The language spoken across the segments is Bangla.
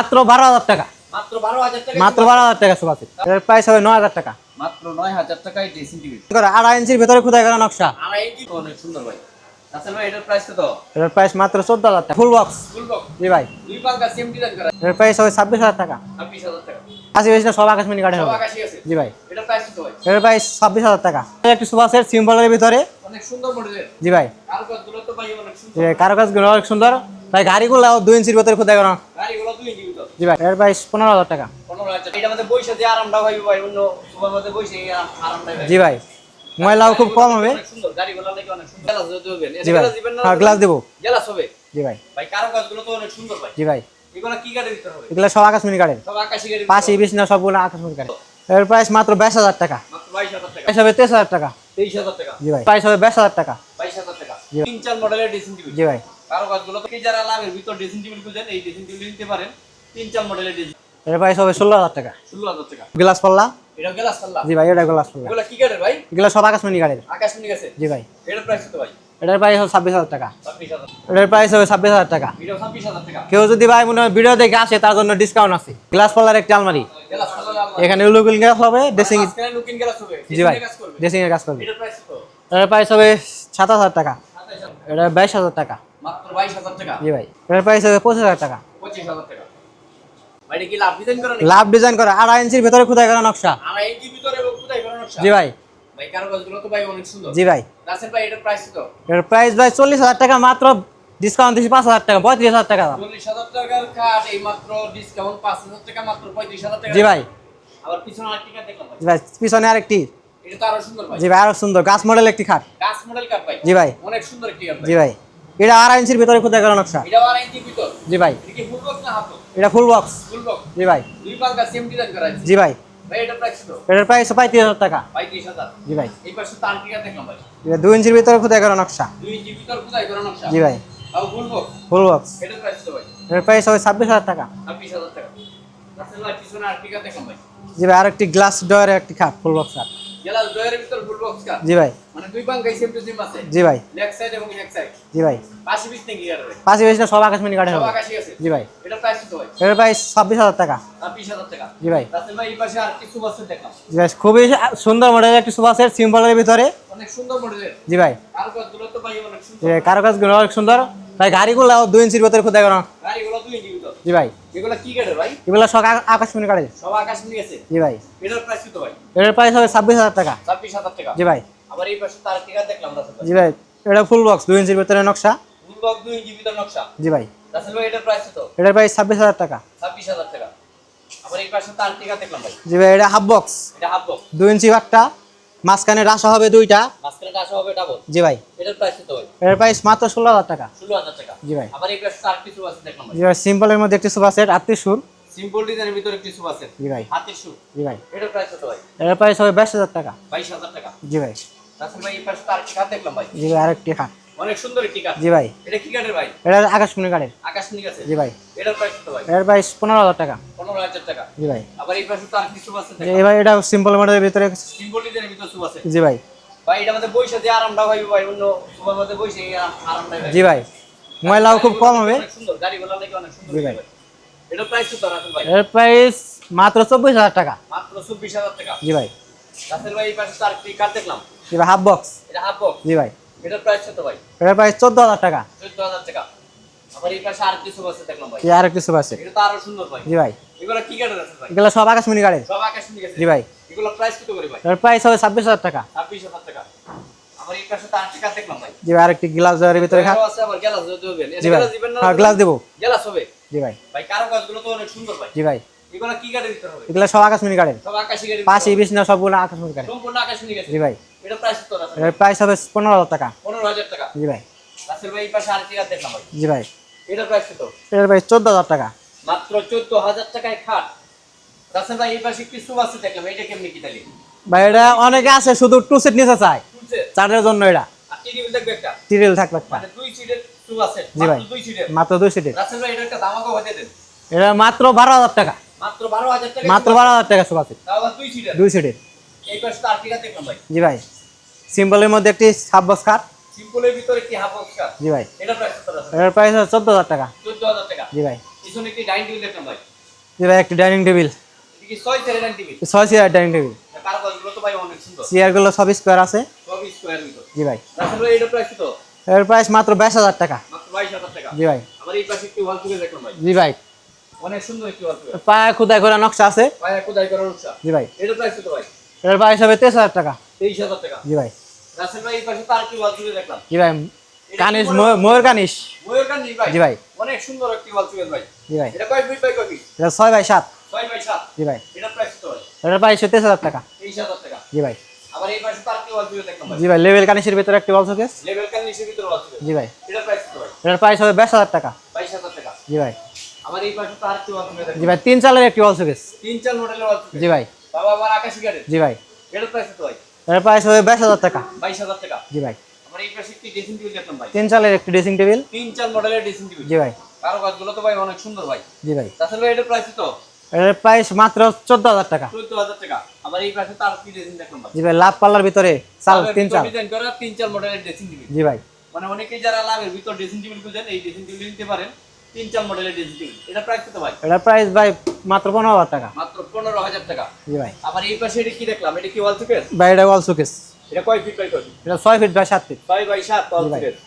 মাত্র 12,000 টাকা। মাত্র 12,000 টাকা। মাত্র 12,000 টাকা সোফা সেট। এর প্রাইস হবে 9,000 টাকা। মাত্র 9,000 টাকায় ড্রেসিং টেবিল। 2.5 ইঞ্চির ভিতরে খোদাই করা নকশা। 2.5 ইঞ্চি অনেক সুন্দর ভাই। রাসেল ভাই এটার প্রাইস কত? এর প্রাইস মাত্র 14,000 টাকা। Full box. Full box. জি ভাই। দুই পাঙ্কা সেম ডিজাইন করা। এর প্রাইস হবে 26,000 টাকা। 26,000 টাকা। আশি বেশি না সব আকাশমণি কাঠের সব হবে। আকাশী আছে। জি ভাই। এটার প্রাইস কত ভাই? এর প্রাইস 26,000 টাকা। একটি সোফা সেট সিম্পলের ভিতরে। অনেক সুন্দর মডেলের। জি ভাই। কারুকাজগুলো তো ভাই অনেক সুন্দর। জি কারুকাজগুলো অনেক সুন্দর। ভাই গাড়িগুলো 2 ইঞ্চির ভিতরে খোদাই করা। গাড়িগুলো 2 ইঞ্চি ভিতর। জি ভাই। এর প্রাইস 15,000 টাকা। 15,000 এটা আমাদের বইসা যে আরামটা ভাই ভাই অন্য সোফার মধ্যে বইসে আরামটা ভাই। জি ভাই। ময়লাও খুব কম হবে। অনেক সুন্দর গাড়িগুলো নাকি অনেক সুন্দর। গ্লাস দিবেন। জি ভাই। হ্যাঁ গ্লাস দেব। গ্লাস হবে। জি ভাই। ভাই কারুকাজগুলো তো অনেক সুন্দর ভাই। জি ভাই। এগুলো কি গাড়ির ভিতর হবে? এগুলো সব আকাশমণি কাঠের। সব আকাশী গাড়ির। পাশে বেশি না সবগুলো আকাশমণি কাঠের। এর প্রাইস মাত্র 22,000 টাকা। মাত্র 22,000 টাকা। প্রাইস হবে 23,000 টাকা। 23,000 টাকা। জি ভাই। প্রাইস হবে 22,000 টাকা। 22,000 টাকা। জি। 3-4 মডেলের ড্রেসিং টেবিল। জি ভাই। কারুকাজগুলো তো কি যারা লাভের ভিতর ড্রেসিং টেবিল খুঁজেন এই ড্রেসিং টেবিল নিতে পারেন। 3-4 মডেলের ড্রেসিং। এর প্রাইস হবে 16,000 টাকা। 16,000 টাকা। গ্লাস পাল্লা। এটা গ্লাস পাল্লা। জি ভাই এটা গ্লাস পাল্লা। এগুলো কি গাড়ির ভাই? এগুলো সব আকাশমণি কাঠের। আকাশমণি গেছে। জি ভাই। এটার প্রাইস কত ভাই? এটার প্রাইস হবে 26,000 টাকা। 26,000। এটার প্রাইস হবে 26,000 টাকা। এটাও 26,000 টাকা। কেউ যদি ভাই মনে হয় ভিডিও দেখে আসে তার জন্য ডিসকাউন্ট আছে। গ্লাস পাল্লার একটা আলমারি। গ্লাস পাল্লা। এখানে লুকিং গ্লাস হবে, ড্রেসিং। আজকাল লুকিং গ্লাস হবে। জি ভাই। কাজ করবে। ড্রেসিং এর কাজ করবে। এটার প্রাইস কত? এটার প্রাইস হবে 27,000 টাকা। 27,000। এটা 22,000 টাকা। মাত্র 22,000 টাকা। জি ভাই। এটার প্রাইস হবে 25,000 টাকা। 25,000 টাকা। ভাই এটা কি লাভ ডিজাইন করা নাকি? লাভ ডিজাইন করা 2.5 ইঞ্চির ভিতরে খোদাই করা নকশা। আর এই কি ভিতরে কোথায় করা নকশা? জি ভাই। ভাই কারুকাজগুলো তো ভাই অনেক সুন্দর। জি ভাই। রাসেল ভাই এটার প্রাইস কত? এর প্রাইস ভাই 40,000 টাকা, মাত্র ডিসকাউন্ট দিছি 5,000 টাকা, 35,000 টাকা দাম। 40,000 টাকার কাট এই মাত্র ডিসকাউন্ট 5,000 টাকা মাত্র 35,000 টাকা। জি ভাই। আবার পিছনে আরেকটি কাট দেখলাম ভাই। জি ভাই পিছনে আরেকটি। এটা তো আরো সুন্দর ভাই। জি ভাই আরো সুন্দর গাছ মডেল একটি খাট। গাছ মডেল কাট ভাই। জি ভাই। অনেক সুন্দর একটি কাট ভাই। জি ভাই। এটা 2.5 ইঞ্চির ভিতরে খোদাই করা নকশা। এটা 2.5 ইঞ্চি ভিতর। জি ভাই। এটা কি ফুল বক্স না হাফ বক্স? এটা ফুল বক্স। Full box. জি ভাই। দুই পাঙ্কা সেম ডিজাইন করা আছে। জি ভাই। ভাই এটার প্রাইস কত? এটার প্রাইস 35,000 টাকা। 35,000। জি ভাই। এই পাশে তার কি কাট দেখলাম ভাই। এটা 2 ইঞ্চির ভিতরে খোদাই করা নকশা। 2 ইঞ্চি ভিতর কোথায় করা নকশা? জি ভাই। আর ফুল বক্স। Full box. এটার প্রাইস কত ভাই? এর প্রাইস হবে 26,000 টাকা। 26,000 টাকা। রাসেল ভাই পিছনে আরেকটি কাট দেখলাম ভাই। জি ভাই আরেকটি গ্লাস ডোরের একটি খাট ফুল বক্স খাট। গ্লাস ডয়ারের ভিতর ফুল বক্স কাট। জি ভাই। মানে দুই পাঙ্কাই সেম টু সেম আছে। জি ভাই। লেগ সাইড এবং হেড সাইড। জি ভাই। পাশে পিছ থেকে গিয়ার ভাই। পাশে বেশি না সব আকাশমণি কাঠের সব হবে। আকাশী আছে। জি ভাই। এটার প্রাইস কত ভাই? এর প্রাইস 26,000 টাকা। 20,000 টাকা। জি ভাই। রাসেল ভাই এই পাশে আর কিছু বছর দেখলাম। জি ভাই খুবই সুন্দর মডেলের একটি সোফা সেট সিম্পলের ভিতরে। অনেক সুন্দর মডেলের। জি ভাই। কারুকাজগুলো তো ভাই অনেক সুন্দর। জি কারুকাজগুলো অনেক সুন্দর। ভাই গাড়িগুলো 2 ইঞ্চির ভিতরে খোদাই করা। গাড়িগুলো 2 ইঞ্চি ভিতর। জি ভাই। এগুলো কি গাড়ি ভাই? এগুলো সব আকাশমণি কাঠের। সব আকাশমণি আছে। জি ভাই। এটার প্রাইস কত ভাই? এর প্রাইস হবে 26,000 টাকা। 26,000 টাকা। জি ভাই। আবার এই পাশে তার কি কাট দেখলাম রাসেল ভাই। জি ভাই। এটা ফুল বক্স 2 ইঞ্চির ভিতরে নকশা। ফুল বক্স 2 ইঞ্চি ভিতর নকশা। জি ভাই। রাসেল ভাই এটার প্রাইস কত? এটার প্রাইস 26,000 টাকা। 26,000 টাকা। আবার এই পাশে তার কি কাট দেখলাম ভাই। জি ভাই এটা হাফ বক্স। এটা হাফ বক্স। 2 ইঞ্চি একটা, মাঝখানে রাশা হবে দুইটা। মাঝখানে আসা হবে ডাবল। জি ভাই। এটার প্রাইস কত ভাই? এর প্রাইস মাত্র 16,000 টাকা। 16,000 টাকা। জি ভাই। আবার এই পাশে তার কিছু আছে দেখলাম ভাই। জি ভাই সিম্পলের মধ্যে একটি সোফা সেট 38 সুর। সিম্পল ডিজাইনের ভিতরে কিছু আছে। জি ভাই। হাতের শু। জি ভাই। এটার প্রাইস কত ভাই? এর প্রাইস হবে 22,000 টাকা। 22,000 টাকা। জি ভাই। রাসেল ভাই এই পাশে তার কি কাট দেখলাম ভাই। জি ভাই আরেকটি খাট। অনেক সুন্দর একটি কাট। জি ভাই। এটা কি কাটের ভাই? এটা আকাশমণি কাঠের। আকাশমণি আছে। জি ভাই। এটার প্রাইস কত ভাই? এর প্রাইস 15,000 টাকা। 15,000 টাকা। জি ভাই। আবার এই পাশে তার কিছু আছে জি ভাই এটা সিম্পল মডেলের ভিতরে। সিম্পল ডিজাইনের ভিতরে সব আছে। জি ভাই। ভাই এটা আমাদের বইসা যে আরামটা ভাই ভাই অন্য সুপার মধ্যে বইসে আরামটা ভাই। জি ভাই। ময়লাও খুব কম হবে। অনেক সুন্দর গাড়িগুলো নাকি অনেক সুন্দর। জি ভাই। এটার প্রাইস কত রাসেল ভাই? এর প্রাইস মাত্র 24,000 টাকা। মাত্র 24,000 টাকা। জি ভাই। রাসেল ভাই এই পাশে তার কি কাট দেখলাম। জি ভাই হাফ বক্স। এটা হাফ বক্স। জি ভাই। এটার প্রাইস কত ভাই? এর প্রাইস 14,000 টাকা। 14,000 টাকা। আবার এই পাশে আর কিছু আছে দেখলাম ভাই। জি আরেকটি সোফা সেট। এটা তো আরো সুন্দর ভাই। জি ভাই। এগুলো কি কাটের আছে ভাই? এগুলো সব আকাশমণি কাঠের। সব আকাশমণি আছে। জি ভাই। এগুলো প্রাইস কত করে ভাই? এর প্রাইস হবে 26,000 টাকা। 26,000 টাকা। আবার এই পাশে তার কি কাট দেখলাম ভাই। জি ভাই আরেকটি গ্লাস ডোরের ভিতরে খাট। এটাও আছে আবার গ্লাস দিবেন। জি ভাই। গ্লাস দিবেন না? হ্যাঁ গ্লাস দেব। গ্লাস হবে। জি ভাই। ভাই কারুকাজগুলো তো অনেক সুন্দর ভাই। জি ভাই। এগুলো কি কাটের ভিতর হবে? এগুলো সব আকাশমণি কাঠের। সব আকাশী গাড়ি। পাশে বেশি না সবগুলো আকাশমণি কাঠের। সম্পূর্ণ আকাশমণি গেছে। জি ভাই। এটা প্রাইস কত আছে? এর প্রাইস হবে 15,000 টাকা। 15,000 টাকা। জি ভাই। রাসেল ভাই এই পাশে আর কি কাট দেখলাম ভাই। জি ভাই। এটার প্রাইস কত? এর প্রাইস 14,000 টাকা। মাত্র 14,000 টাকায় খাট। রাসেল ভাই এই পাশে কিছু আছে দেখলাম। এটা কেমনি কি তালি? ভাই এটা অনেকে আছে শুধু 2 সিট নিতে চায়। টুলছে। চারের জন্য এটা। আর টিভি দেখবে একটা। টিরিল থাকবে একটা। মানে 2 সিটের টু আছে। জি ভাই। মাত্র 2 সিটের। মাত্র 2 সিটের। রাসেল ভাই এটা একটা দামাকো হতে দেন। এটা মাত্র 12,000 টাকা। মাত্র 12,000 টাকা। মাত্র 12,000 টাকা সোফা সেট। তাও আবার 2 সিটের। 2 সিটের। এই পাশে তার কি কাট দেখলাম ভাই। জি ভাই। সিম্পলের মধ্যে একটি হাফ বক্স খাট। সিম্পলের ভিতরে কি হাফ বক্স কাট। জি ভাই। এটা প্রাইস কত আছে? এর প্রাইস হবে 14,000 টাকা। 14,000 টাকা। জি ভাই। পিছনে একটি ডাইনিং টেবিল দেখলাম ভাই। জি ভাই একটি ডাইনিং টেবিল, এটা কি 6 চেয়ারের dining table? 6 chair dining table. কারুকাজগুলো তো ভাই অনেক সুন্দর। চেয়ারগুলো সব স্কোয়ার আছে। সব স্কয়ার ভিতর। জি ভাই। রাসেল ভাই এটা প্রাইস কত? এর প্রাইস মাত্র 22,000 টাকা। মাত্র 22,000 টাকা। জি ভাই। আবার এই পাশে একটি ওয়াল থেকে দেখলাম ভাই। জি ভাই। অনেক সুন্দর একটি ওয়াল থেকে। পায়া খোদাই করা নকশা আছে। ভাইয়া কোথায় করার উৎসাহ? জি ভাই। এটা প্রাইস কত ভাই? এর প্রাইস হবে 23,000 টাকা। 23,000 টাকা। জি ভাই। রাসেল ভাই এই পাশে তার কি ওয়াল থেকে দেখলাম। জি ভাই। কানিশ, ময়ূর কানিশ। ময়ূর কান্দি ভাই। জি ভাই। অনেক সুন্দর একটি ওয়াল থেকে ভাই। জি ভাই। এটা কয় ফিট বাই কয় ফিট? এটা 6x7। 6x7। জি ভাই। এটা প্রাইস কত ভাই? এর প্রাইস 23,000 টাকা। 23,000 টাকা। জি ভাই। আবার এই পাশে তার কি ওয়াল থেকে দেখলাম ভাই। জি ভাই লেভেল কানিশের ভিতরে একটি ওয়াল শোকেস। লেভেল কান্দির ভিতরে ওয়াল থেকে। জি ভাই। এটা প্রাইস কত ভাই? এর প্রাইস হবে 22,000 টাকা। 22,000 টাকা। জি ভাই। আবার এই পাশে তার কি ওয়াল থেকে জি দেখলাম। ভাই 3 চালের একটি ওয়াল শোকেস। 3-4 মডেলের ওয়াল থেকে। জি ভাই। বাবা আবার আকাশী গাড়ি। জি ভাই। এটা প্রাইস কত ভাই? এর প্রাইস হবে 22,000 টাকা। 22,000 টাকা। জি ভাই। আবার এই পাশে একটি ড্রেসিং টেবিল দেখলাম ভাই। 3 চালের একটি ড্রেসিং টেবিল। 3-4 মডেলের ড্রেসিং টেবিল। জি ভাই। কারুকাজগুলো তো ভাই অনেক সুন্দর ভাই। জি ভাই। রাসেল ভাই এটা প্রাইস কত? এর প্রাইস মাত্র 14,000 টাকা। 14,000 টাকা। আবার এই পাশে তার কি ড্রেসিং দেখলাম ভাই। জি ভাই লাভ পাল্লার ভিতরে চাল 3 চাল। ডিজাইন করা 3-4 মডেলের ড্রেসিং টেবিল। জি ভাই। মানে অনেকেই যারা লাভের ভিতর ড্রেসিং টেবিল খুঁজেন এই ড্রেসিং টেবিল নিতে পারেন। 3-4 মডেলের ড্রেসিং টেবিল। এটা প্রাইস কত ভাই? এর প্রাইস ভাই মাত্র 15,000 টাকা। মাত্র 15,000 টাকা। জি ভাই। আবার এই পাশে এটা কি দেখলাম? এটা কি ওয়াল শোকেস? ভাই এটা ওয়াল শোকেস। এটা কয় ফিট বাই কয় ফিট? এটা 6 ফিট বাই 7 ফিট। 6x7 ওয়াল জি ভাই। শোকেস।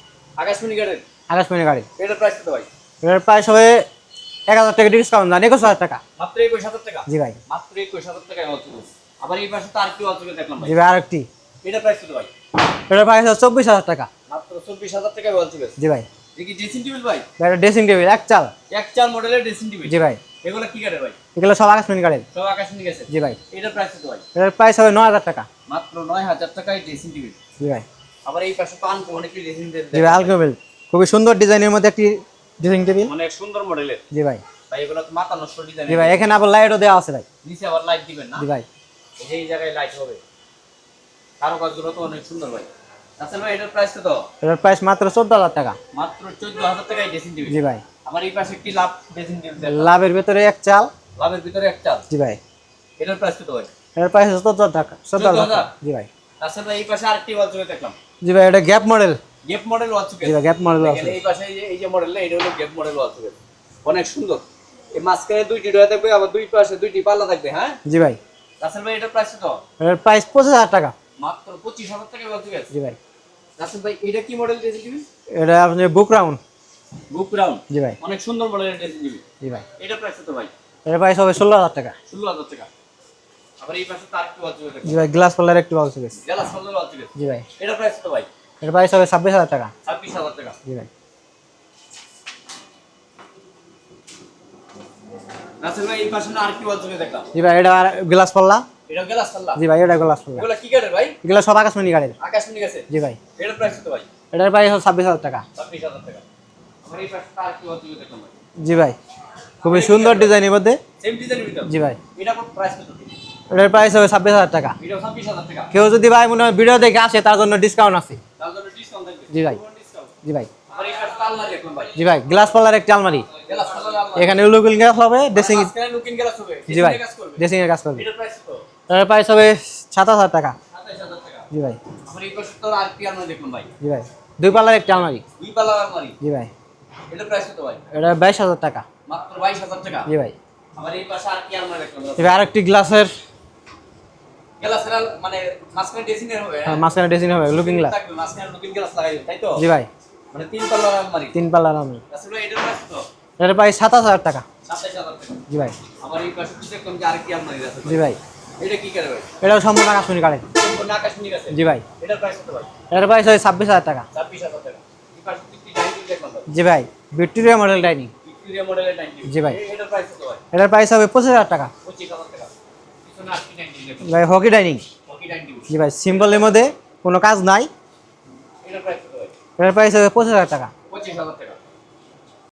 আকাশমণি গাড়ির। আকাশমণি গাড়ি। এটা প্রাইস কত ভাই? এর প্রাইস হবে 1,000 টাকা ডিসকাউন্ট দেন 21,000 টাকা। মাত্র 21,000 টাকা। জি ভাই। মাত্র 21,000 টাকায় ওয়াল শোকেস। আবার এই পাশে তার কি ওয়াল শোকেস দেখলাম ভাই। জি ভাই আরেকটি। এটা প্রাইস কত ভাই? এর প্রাইস হবে 24,000 টাকা। মাত্র 24,000 টাকায় ওয়াল শোকেস। জি ভাই। দেখি ড্রেসিং টেবিল ভাই। ভাই এটা ড্রেসিং টেবিল এক চাল। 1-4 মডেলের ড্রেসিং টেবিল। জি ভাই। এগুলো কি কাটে ভাই? এগুলো সব আকাশমণি গাড়ির। সব আকাশমণি গেছে। জি ভাই। এটা প্রাইস কত ভাই? এর প্রাইস হবে 9,000 টাকা। মাত্র 9,000 টাকায় ড্রেসিং টেবিল। জি ভাই। আবার এই পাশে পান অনেক ড্রেসিং টেবিল। জি ভাই আলকোবেল খুবই সুন্দর ডিজাইনের মধ্যে একটি ড্রেসিং টেবিল। অনেক সুন্দর মডেলের। জি ভাই। ভাই এগুলো তো মাথা নষ্ট ডিজাইন। জি ভাই এখানে আবার লাইটও দেওয়া আছে ভাই। নিচে আবার লাইট দিবেন না? জি ভাই। এই জায়গায় লাইট হবে। কারুকাজগুলো তো অনেক সুন্দর ভাই। আচ্ছা ভাই এটার প্রাইস কত? এর প্রাইস মাত্র 14,000 টাকা। মাত্র 14,000 টাকায় ড্রেসিং টেবিল। জি ভাই। আমার এই পাশে একটি লাভ ড্রেসিং টেবিল দেখলাম। লাভের ভিতরে এক চাল। লাভের ভিতরে একটা। জি ভাই। এটার প্রাইস কত ভাই? এর প্রাইস 14,000 টাকা। 14,000 টাকা। 14,000? জি ভাই। আচ্ছা ভাই এই পাশে আরেকটি ওয়াল চুকে দেখলাম। জি ভাই এটা গ্যাপ মডেল। গেপ মডেল ওয়াল চুকে। জি ভাই গ্যাপ মডেল আছে। এই পাশে এই যে মডেল এটা হলো গেপ মডেল ওয়াল চুকে। অনেক সুন্দর। এই মাঝখানে দুইটি ডয়া থাকবে আবার দুই পাশে দুইটি পাল্লা থাকবে হ্যাঁ? জি ভাই। রাসেল ভাই এটার প্রাইস কত? এর প্রাইস 25,000 টাকা। মাত্র 25,000 টাকায় ওয়াল চুকে। জি ভাই। রাসেল ভাই এটা কি মডেল ড্রেসিং টেবিল? এটা আপনি বুক রাউন্ড। বুক রাউন্ড। জি ভাই। অনেক সুন্দর মডেলের ড্রেসিং টেবিল। জি ভাই। এটা প্রাইস কত ভাই? এর প্রাইস হবে 16,000 টাকা। 16,000 টাকা। আবার এই পাশে তার কি ওয়াল চুকে দেখলাম। জি ভাই গ্লাস পাল্লার একটু ওয়াল শোকেস। গ্লাস পাল্লার ওয়াল চুকে। জি ভাই। এটা প্রাইস কত ভাই? এর প্রাইস হবে 26,000 টাকা। 26,000 টাকা। জি ভাই। রাসেল ভাই এই পাশে না আর কি ওয়াল চুকে দেখলাম। জি ভাই এটা গ্লাস পাল্লা। এটা গ্লাস পাল্লা। জি ভাই এটা গ্লাস পাল্লা। এগুলা কি কাঠের ভাই? এগুলো সব আকাশমণি গাড়ির। আকাশমণি গেছে। জি ভাই। এটার প্রাইস কত ভাই? এটার প্রাইস হবে 26,000 টাকা। 26,000 টাকা। আমার এই পাশে তার কি ওয়াল চুকে দেখলাম ভাই। জি ভাই। খুবই সুন্দর ডিজাইনের মধ্যে। সেম ডিজাইনের ভিতর। জি ভাই। এটা কত প্রাইস কত? এটার প্রাইস হবে 26,000 টাকা। এটা 26,000 টাকা। কেউ যদি ভাই মনে হয় ভিডিও দেখে আসে তার জন্য ডিসকাউন্ট আছে। তার জন্য ডিসকাউন্ট থাকবে। জি ভাই। ডিসকাউন্ট। জি ভাই। আমার এই পাশে আলমারি দেখলাম ভাই। জি ভাই গ্লাস পাল্লার একটি আলমারি। গ্লাস পাল্লার আলমারি। এখানে লুকিং গ্লাস হবে ড্রেসিং। মাঝখানে লুকিং গ্লাস হবে। জি ভাই কাজ করবে। ড্রেসিং এর কাজ করবে। এটার প্রাইস কত? এটার প্রাইস হবে 27,000 টাকা। 27,000 টাকা। জি ভাই। আমার এই পাশে তো আর কি আলমারি দেখলাম ভাই। জি ভাই দুই পাল্লার একটি আলমারি। দুই পাল্লার আলমারি। জি ভাই। এটার প্রাইস কত ভাই? এটা 22,000 টাকা। মাত্র 22,000 টাকা। জি ভাই। আমার এই পাশে আর কি আলমারি দেখলাম। জি ভাই আরেকটি গ্লাসের গ্লাসের মানে মাঝখানে ড্রেসিং এর হবে। মাঝখানে ড্রেসিং হবে লুকিং গ্লাস। থাকবে মাঝখানে লুকিং গ্লাস লাগাই তাই তো? জি ভাই। মানে তিন পাল্লার আলমারি। তিন পাল্লার আলমারি। আসলে এটার প্রাইস কত? এটার প্রাইস 27,000 টাকা। 27,000 টাকা। জি ভাই। আমার এই পাশে কি দেখলাম যে আরেকটি আলমারি আছে। জি ভাই। এটা কি করে ভাই? এটাও সম্পূর্ণ আকাশমণি গাড়ির। সম্পূর্ণ আকাশমণি গেছে। জি ভাই। এটার প্রাইস কত ভাই? এটার প্রাইস হয় 26,000 টাকা। 26,000 টাকা। এই পাশে কি ডাইনিং দেখলাম ভাই। জি ভাই ভিক্টোরিয়া মডেল ডাইনিং। ভিক্টোরিয়া মডেলের ডাইনিং। জি ভাই। এটার প্রাইস কত ভাই? এটার প্রাইস হবে 25,000 টাকা। 25,000 টাকা। পিছনে আরেকটি ডাইনিং দেখলাম। ভাই হকি ডাইনিং। ওকে ডাইনিং। জি ভাই সিম্পলের মধ্যে কোনো কাজ নাই। এটার প্রাইস কত ভাই? এটার প্রাইস হবে 25,000 টাকা। 25,000 টাকা।